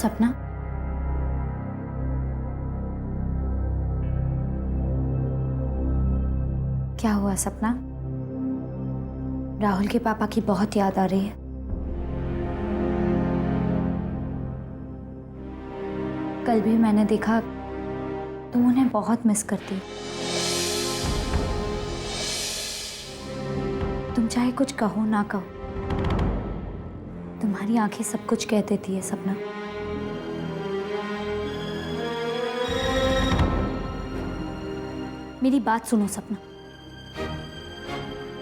सपना, क्या हुआ सपना? राहुल के पापा की बहुत याद आ रही है। कल भी मैंने देखा तुम उन्हें बहुत मिस करती। तुम चाहे कुछ कहो ना कहो, तुम्हारी आंखें सब कुछ कह देती है सपना। मेरी बात सुनो सपना,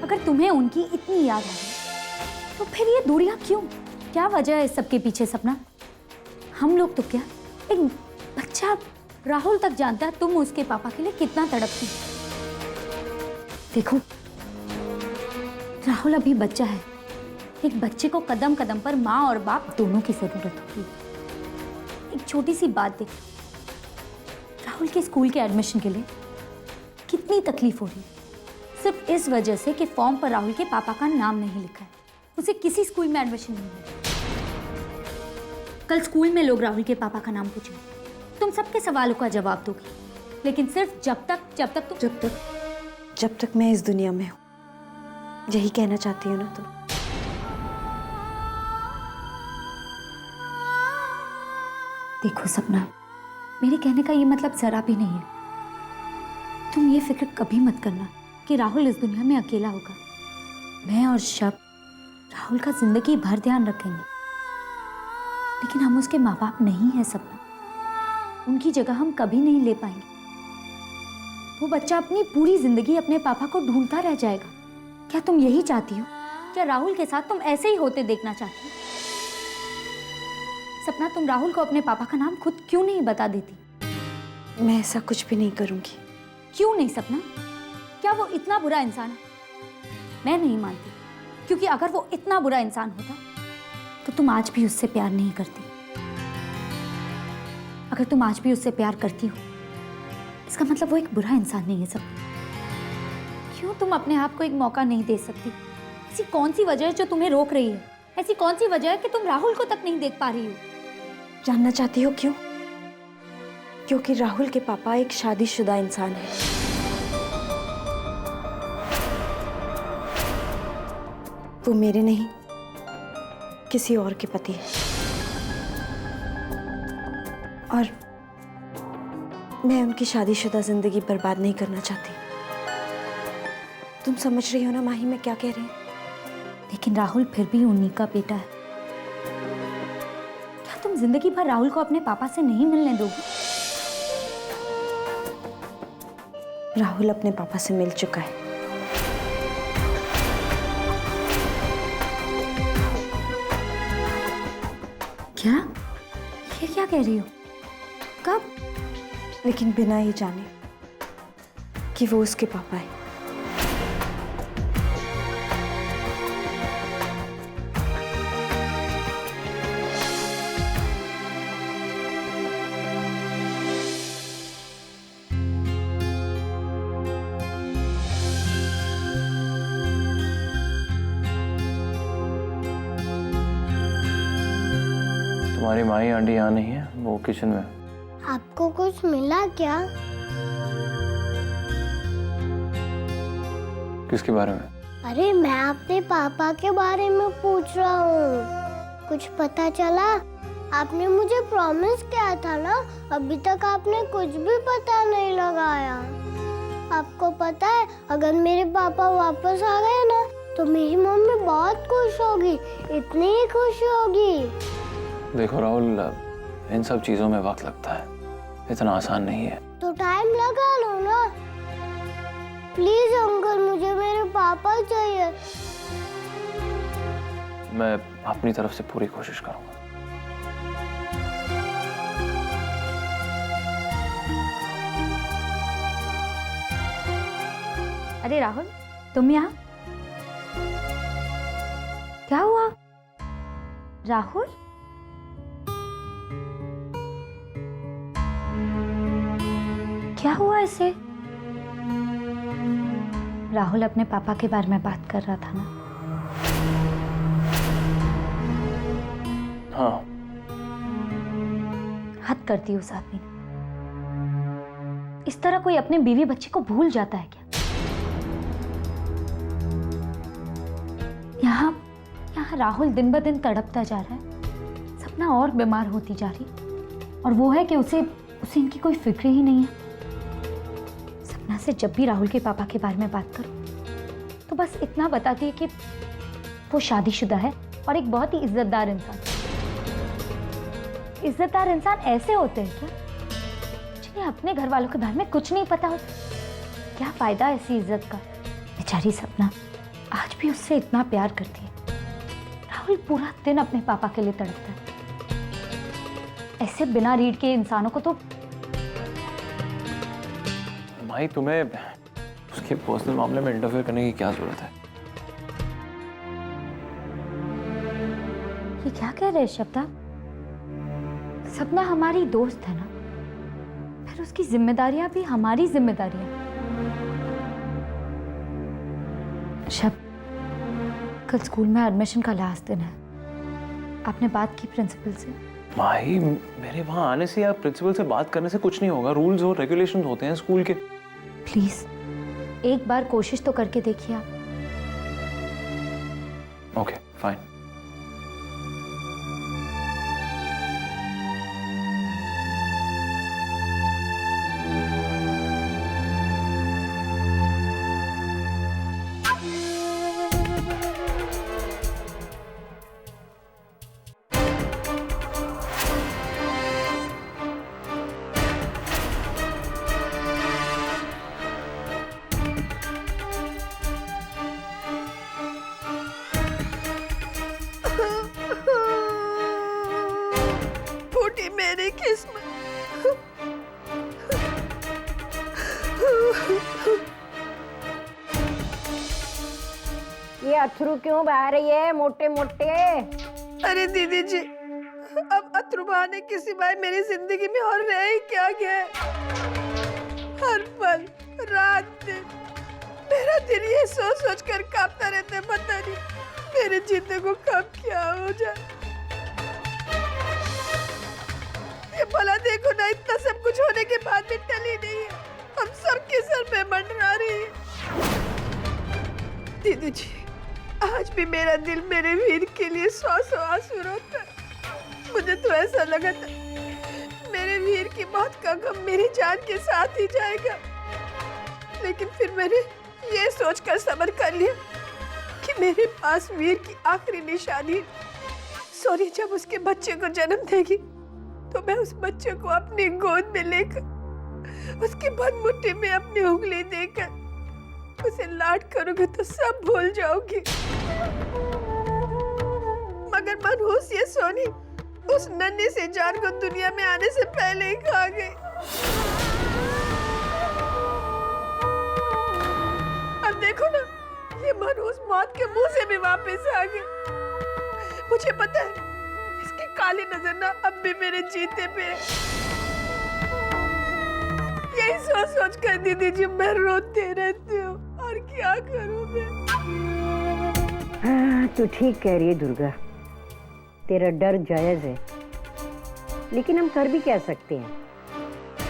अगर तुम्हें उनकी इतनी याद आ रही तो फिर ये दूरियां क्यों? क्या वजह है इस सब के पीछे सपना? हम लोग तो क्या, एक बच्चा राहुल तक जानता है तुम उसके पापा के लिए कितना तड़पती। देखो राहुल अभी बच्चा है, एक बच्चे को कदम कदम पर माँ और बाप दोनों की जरूरत होती है। एक छोटी सी बात देख, राहुल के स्कूल के एडमिशन के लिए कितनी तकलीफ हो रही है, सिर्फ इस वजह से कि फॉर्म पर राहुल के पापा का नाम नहीं लिखा है, उसे किसी स्कूल में एडमिशन नहीं मिला। कल स्कूल में लोग राहुल के पापा का नाम पूछेंगे, तुम सबके सवालों का जवाब दोगी, लेकिन सिर्फ जब तक मैं इस दुनिया में हूं, यही कहना चाहती हूँ ना तुम? देखो सपना, मेरे कहने का ये मतलब जरा भी नहीं है। तुम ये फिक्र कभी मत करना कि राहुल इस दुनिया में अकेला होगा। मैं और शब राहुल का जिंदगी भर ध्यान रखेंगे, लेकिन हम उसके माँ बाप नहीं है सपना, उनकी जगह हम कभी नहीं ले पाएंगे। वो बच्चा अपनी पूरी जिंदगी अपने पापा को ढूंढता रह जाएगा। क्या तुम यही चाहती हो? क्या राहुल के साथ तुम ऐसे ही होते देखना चाहती हो? सपना, तुम राहुल को अपने पापा का नाम खुद क्यों नहीं बता देती? मैं ऐसा कुछ भी नहीं करूंगी। क्यों नहीं सपना? क्या वो इतना बुरा इंसान है? मैं नहीं मानती, क्योंकि अगर वो इतना बुरा इंसान होता तो तुम आज भी उससे प्यार नहीं करती। अगर तुम आज भी उससे प्यार करती हो, इसका मतलब वो एक बुरा इंसान नहीं है सपना। क्यों तुम अपने आप को एक मौका नहीं दे सकती? ऐसी कौन सी वजह है जो तुम्हें रोक रही है? ऐसी कौन सी वजह है कि तुम राहुल को तक नहीं देख पा रही हो? जानना चाहती हो क्यों? क्योंकि राहुल के पापा एक शादीशुदा इंसान है। वो मेरे नहीं, किसी और के पति है। और मैं उनकी शादीशुदा जिंदगी बर्बाद नहीं करना चाहती। तुम समझ रही हो ना माही मैं क्या कह रही हूँ? लेकिन राहुल फिर भी उन्हीं का बेटा है। क्या तुम जिंदगी भर राहुल को अपने पापा से नहीं मिलने दोगी? राहुल अपने पापा से मिल चुका है। क्या? ये क्या कह रही हो? कब? लेकिन बिना ये जाने कि वो उसके पापा है। तुम्हारी माई आंटी यहाँ नहीं है, वो किचन में। आपको कुछ मिला क्या? किसके बारे में? अरे मैं अपने पापा के बारे में पूछ रहा हूँ। कुछ पता चला? आपने मुझे प्रॉमिस किया था ना, अभी तक आपने कुछ भी पता नहीं लगाया। आपको पता है अगर मेरे पापा वापस आ गए ना तो मेरी मम्मी बहुत खुश होगी, इतनी ही खुश होगी। देखो राहुल, इन सब चीजों में वक्त लगता है, इतना आसान नहीं है। तो टाइम लगा लो ना। प्लीज अंकल, मुझे मेरे पापा चाहिए। मैं अपनी तरफ से पूरी कोशिश करूंगा। अरे राहुल, तुम यहाँ? क्या हुआ राहुल? क्या हुआ इसे? राहुल अपने पापा के बारे में बात कर रहा था ना? हाँ, हद कर दी उस आदमी ने। इस तरह कोई अपने बीवी बच्चे को भूल जाता है क्या? यहाँ राहुल दिन ब दिन तड़पता जा रहा है, सपना और बीमार होती जा रही, और वो है कि उसे इनकी कोई फिक्र ही नहीं है। सपना से जब भी राहुल के पापा के बारे में बात करो तो बस इतना बताती है कि वो शादीशुदा है और एक बहुत ही इज्जतदार इंसान। इज्जतदार इंसान ऐसे होते हैं क्या जिन्हें अपने घर वालों के बारे में कुछ नहीं पता होता? क्या फायदा ऐसी इज्जत का? बेचारी सपना आज भी उससे इतना प्यार करती है। राहुल पूरा दिन अपने पापा के लिए तड़पता है। ऐसे बिना रीढ़ के इंसानों को तो। माही, तुम्हें उसके पर्सनल मामले में इंटरफेयर करने की क्या जरूरत है? ये क्या कह रहे हैं शब्दा? सपना हमारी दोस्त है ना, फिर उसकी जिम्मेदारियां भी हमारी जिम्मेदारियां। शब, कल स्कूल में एडमिशन का लास्ट दिन है, आपने बात की प्रिंसिपल से? माही, मेरे वहां आने से या प्रिंसिपल से बात करने से कुछ नहीं होगा। रूल्स और रेगुलेशंस होते हैं स्कूल के। प्लीज एक बार कोशिश तो करके देखिए आप। Okay, fine. फूटी मेरी किस्मत। ये अथरू क्यों बहा रही है मोटे मोटे? अरे दीदी जी, अब अथरू बहाने के सिवाय मेरी जिंदगी में और रह ही क्या गया है? हर पल रात दिन मेरा दिल ये सोच सोच कर कांपता रहता है, पता नहीं मेरे जीते को कब क्या हो जाए। ये भला देखो ना, इतना सब कुछ होने के बाद भी टली नहीं है, हम सबके सर पे मंडरा रही है। दीदी जी, आज भी मेरा दिल मेरे वीर के लिए सौ आंसू रोता है। मुझे तो ऐसा लगा था मेरे वीर की मौत का गम मेरी जान के साथ ही जाएगा, लेकिन फिर मैंने ये सोचकर सब्र कर लिया कि मेरे पास वीर की आखिरी निशानी सोनी जब उसके बच्चे को जन्म देगी तो मैं उस बच्चे को अपनी गोद में लेकर उसकी बदमुट्ठी में अपनी उंगली देकर उसे लाड करूंगी तो सब भूल जाओगी। मगर मनहूस ये सोनी उस नन्ही सी जान को दुनिया में आने से पहले ही खा गई। अब देखो ना, ये मनहूस मौत के मुंह से भी वापस आ गई। मुझे पता है इसकी काली नजर ना अब भी मेरे जीते पे है। यही सोच सोच कर दीदी जी मैं रोते रहती हूँ, और क्या करूँ मैं? हाँ, तू ठीक कह रही है दुर्गा, तेरा डर जायज है, लेकिन हम कर भी क्या सकते हैं?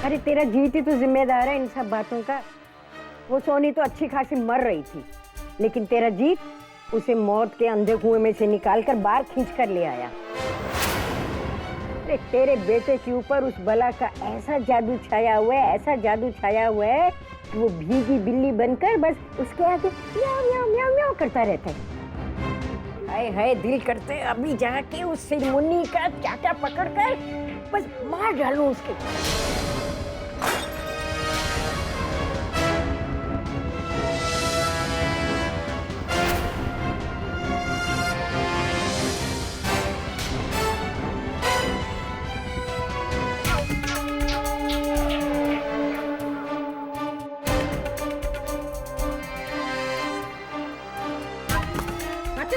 अरे तेरा जीत ही तो जिम्मेदार है इन सब बातों का। वो सोनी तो अच्छी खासी मर रही थी, लेकिन तेरा जीत उसे मौत के अंधे कुएं में से निकालकर बाहर खींच कर ले आया। अरे तेरे बेटे के ऊपर उस बला का ऐसा जादू छाया हुआ है, ऐसा जादू छाया हुआ है कि वो भीगी बिल्ली बनकर बस उसके आगे म्याऊ म्याऊ म्याऊ म्याऊ करता रहता है। हाय हाय, दिल करते अभी जाके उस सिरमुन्नी का चाटा पकड़कर बस मार डालूं उसके।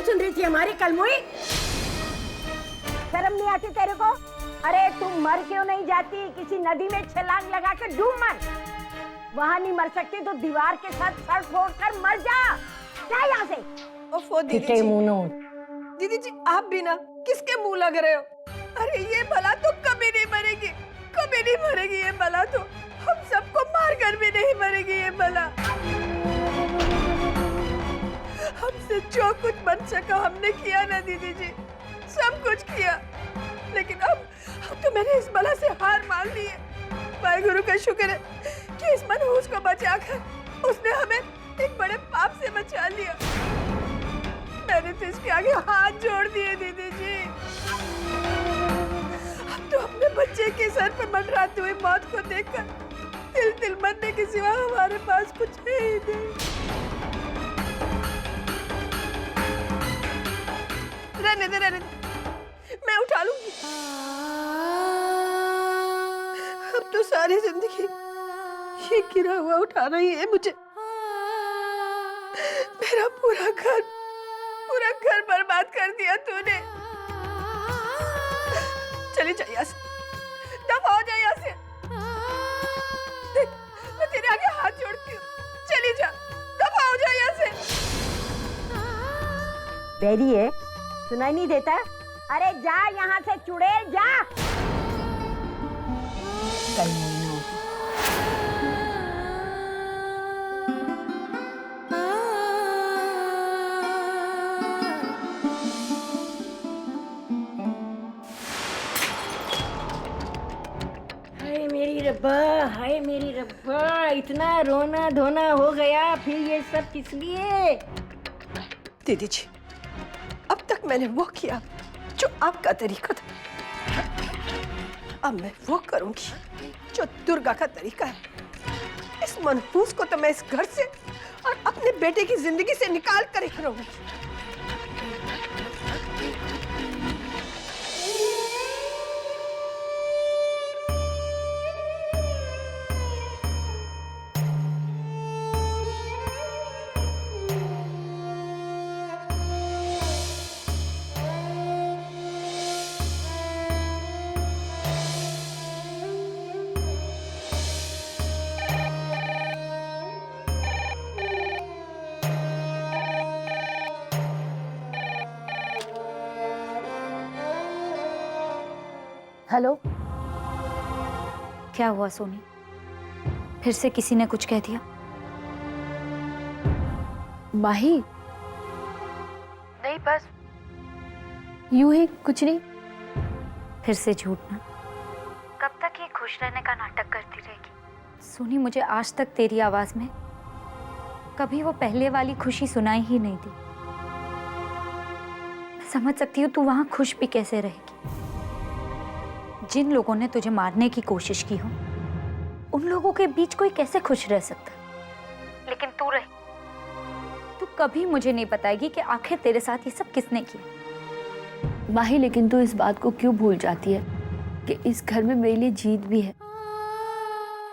सुन रही थी हमारी कलमुई? शर्म नहीं आती तेरे को? अरे तुम मर क्यों नहीं जाती? किसी नदी में छलांग लगाकर डूब मर। वहां नहीं मर सकती तो दीवार के साथ सर फोड़कर मर जा। क्या यहाँ से? ओफो दीदी जी, दीदी जी आप भी ना किसके मुंह लग रहे हो? अरे ये भला तो कभी नहीं मरेगी। भी नहीं मरेगी ये बला, तो हम सबको मार कर भी नहीं मरेगी ये बला। हमसे जो कुछ बन सका हमने किया ना दीदी जी, सब कुछ किया, लेकिन अब तो मैंने इस बला से हार मान ली है। वाहेगुरु का शुक्र है कि इस मनहूस को बचाकर उसने हमें एक बड़े पाप से बचा लिया। मैंने तो इसके आगे हाथ जोड़ दिए दीदी जी। अब तो अपने बच्चे के सर पर मंडराती हुई मौत को देखकर तिल तिल मरने के सिवा हमारे पास कुछ है ही नहीं। रहने दे, मैं उठा लूंगी। अब तो सारी जिंदगी ये गिरा हुआ उठाना ही है मुझे। मेरा पूरा घर बर्बाद कर दिया तूने। चली जा यहाँ से, दफा हो जा यहाँ से। देख, मैं तेरे आगे हाथ जोड़ती हूँ, चली जा, दफा हो जा यहाँ से। बैरी है, सुनाई नहीं देता? अरे जा यहाँ से चुड़ैल, जा। कल नहीं होगी। हाय मेरी रब्बा, इतना रोना धोना हो गया, फिर ये सब किस लिए? दीदी जी, अब तक मैंने वो किया जो आपका तरीका था, अब मैं वो करूंगी जो दुर्गा का तरीका है। इस मनहूस को तो मैं इस घर से और अपने बेटे की जिंदगी से निकाल कर ही रहूंगी। हेलो, क्या हुआ सोनी? फिर से किसी ने कुछ कह दिया? माही, नहीं बस यूं ही, कुछ नहीं। फिर से झूठ ना? कब तक ये खुश रहने का नाटक करती रहेगी? सोनी, मुझे आज तक तेरी आवाज में कभी वो पहले वाली खुशी सुनाई ही नहीं दी। मैं समझ सकती हूँ तू वहां खुश भी कैसे रहेगी। जिन लोगों ने तुझे मारने की कोशिश की हो, उन लोगों के बीच कोई कैसे खुश रह सकता? लेकिन तू रही। तू कभी मुझे नहीं बताएगी कि आखिर तेरे साथ ये सब किसने किया। माही, लेकिन तू इस बात को क्यों भूल जाती है कि इस घर में मेरे लिए जीत भी है,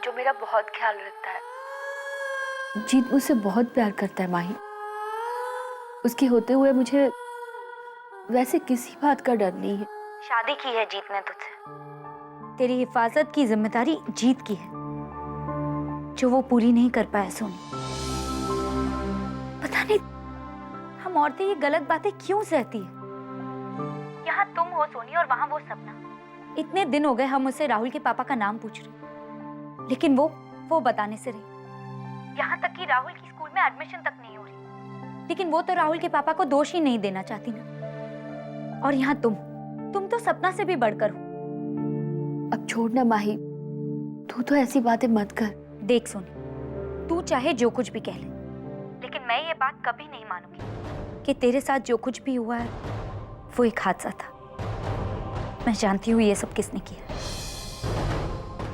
जो मेरा बहुत ख्याल रखता है। जीत मुझसे बहुत प्यार करता है माही। उसके होते हुए मुझे वैसे किसी बात का डर नहीं है। शादी की है जीत ने तुझसे। तेरी हिफाजत की जिम्मेदारी जीत की है, जो वो पूरी नहीं कर पाया सोनी। पता नहीं हम औरतें ये गलत बातें क्यों सहती है। यहाँ तुम हो सोनी और वहां वो सपना। इतने दिन हो गए हम उससे राहुल के पापा का नाम पूछ रहे, लेकिन वो बताने से रही। यहाँ तक कि राहुल की स्कूल में एडमिशन तक नहीं हो रही, लेकिन वो तो राहुल के पापा को दोष ही नहीं देना चाहती ना। और यहाँ तुम तो सपना से भी बढ़कर हो। अब छोड़ना माही, तू तो ऐसी बातें मत कर। देख सोनी, तू चाहे जो कुछ भी कह ले, लेकिन मैं ये बात कभी नहीं मानूंगी कि तेरे साथ जो कुछ भी हुआ है वो एक हादसा था। मैं जानती हूँ ये सब किसने किया,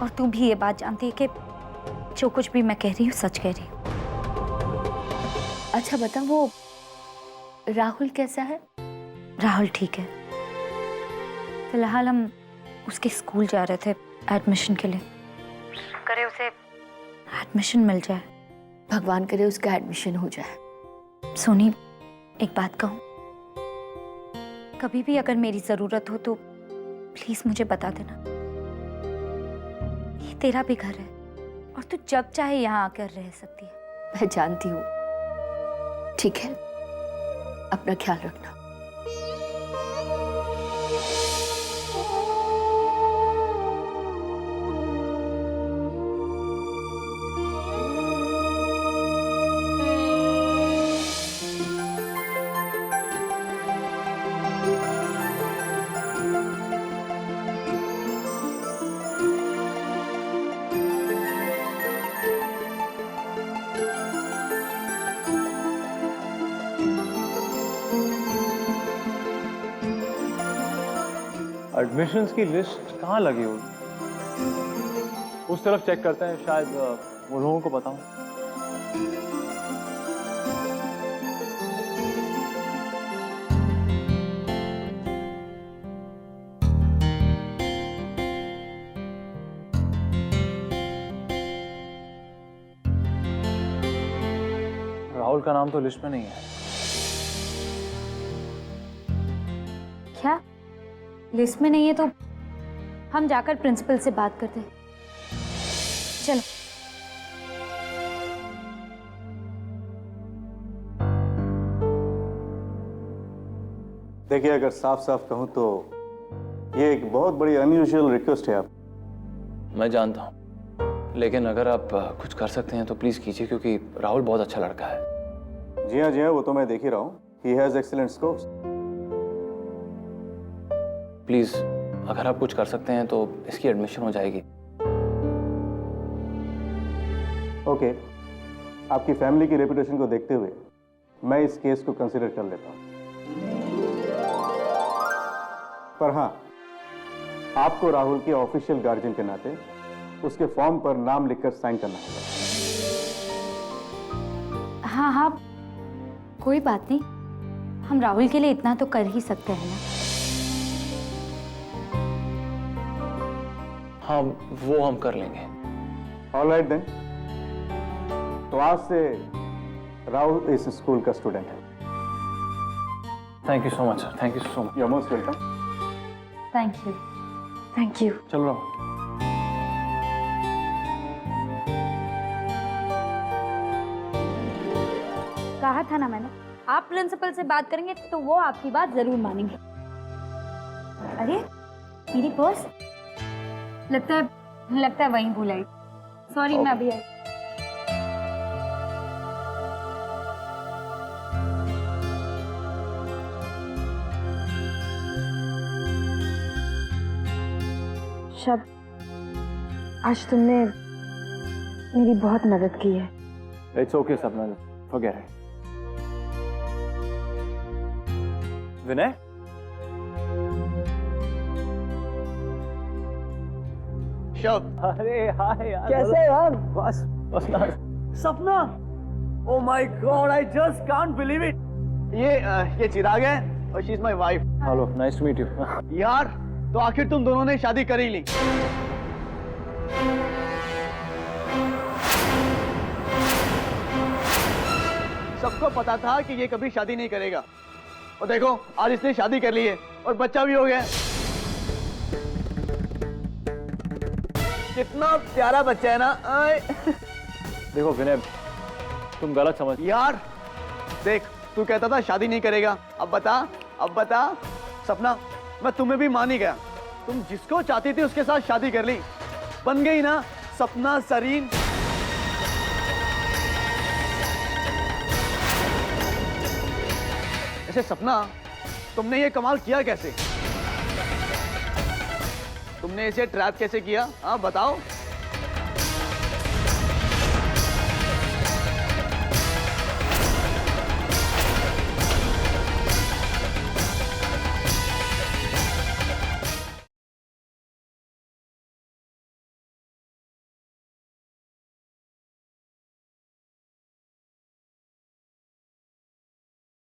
और तू भी ये बात जानती है कि जो कुछ भी मैं कह रही हूँ सच कह रही हूँ। अच्छा बता, वो राहुल कैसा है? राहुल ठीक है। फिलहाल हम उसके स्कूल जा रहे थे एडमिशन के लिए। करे उसे एडमिशन मिल जाए। भगवान करे उसका एडमिशन हो जाए। सोनी, एक बात कहूँ, कभी भी अगर मेरी जरूरत हो तो प्लीज मुझे बता देना। ये तेरा भी घर है और तू जब चाहे यहाँ आकर रह सकती है। मैं जानती हूँ। ठीक है, अपना ख्याल रखना। एडमिशन्स की लिस्ट कहाँ लगी होगी? उस तरफ चेक करते हैं, शायद वो लोगों को बताऊं। राहुल का नाम तो लिस्ट में नहीं है। क्या लिस्ट में नहीं है? तो हम जाकर प्रिंसिपल से बात करते हैं। चलो। देखिए, अगर साफ साफ कहूं तो ये एक बहुत बड़ी अनयूजुअल रिक्वेस्ट है आप। मैं जानता हूँ, लेकिन अगर आप कुछ कर सकते हैं तो प्लीज कीजिए, क्योंकि राहुल बहुत अच्छा लड़का है। जी हाँ, वो तो मैं देख ही रहा हूँ। He has excellent scores. Please अगर आप कुछ कर सकते हैं तो इसकी एडमिशन हो जाएगी। ओके, आपकी फैमिली की रेपुटेशन को देखते हुए मैं इस केस को कंसिडर कर लेता हूँ। पर हाँ, आपको राहुल के ऑफिशियल गार्जियन के नाते उसके फॉर्म पर नाम लिखकर साइन करना होगा। हाँ हाँ, कोई बात नहीं, हम राहुल के लिए इतना तो कर ही सकते हैं ना। हाँ, वो हम कर लेंगे। ऑलराइट देन, तो आज से राहुल इस स्कूल का स्टूडेंट है। Thank you so much sir, thank you so much. You are most welcome. Thank you. Thank you. चलो राहुल। कहा था ना मैंने, आप प्रिंसिपल से बात करेंगे तो वो आपकी बात जरूर मानेंगे। अरे मेरी पर्स लगता है वहीं भूल आई। सॉरी, मैं अभी आई। शब, आज तुमने मेरी बहुत मदद की है। It's okay Sapna, forget it. Vinay, शब, अरे हाय यार, कैसे यार? बस Sapna, oh my god, I just can't believe it. ये चिराग है और she is my wife. Hello, nice to meet you. यार, तो आखिर तुम दोनों ने शादी कर ही ली। सबको पता था कि ये कभी शादी नहीं करेगा, और देखो आज इसने शादी कर ली है और बच्चा भी हो गया। कितना प्यारा बच्चा है ना। देखो विनय, तुम गलत समझ। यार देख, तू कहता था शादी नहीं करेगा, अब बता। सपना, मैं तुम्हें भी मान ही गया। तुम जिसको चाहती थी उसके साथ शादी कर ली, बन गई ना सपना सरीन। ऐसे सपना, तुमने ये कमाल किया कैसे? तुमने इसे ट्रैप कैसे किया? हाँ बताओ।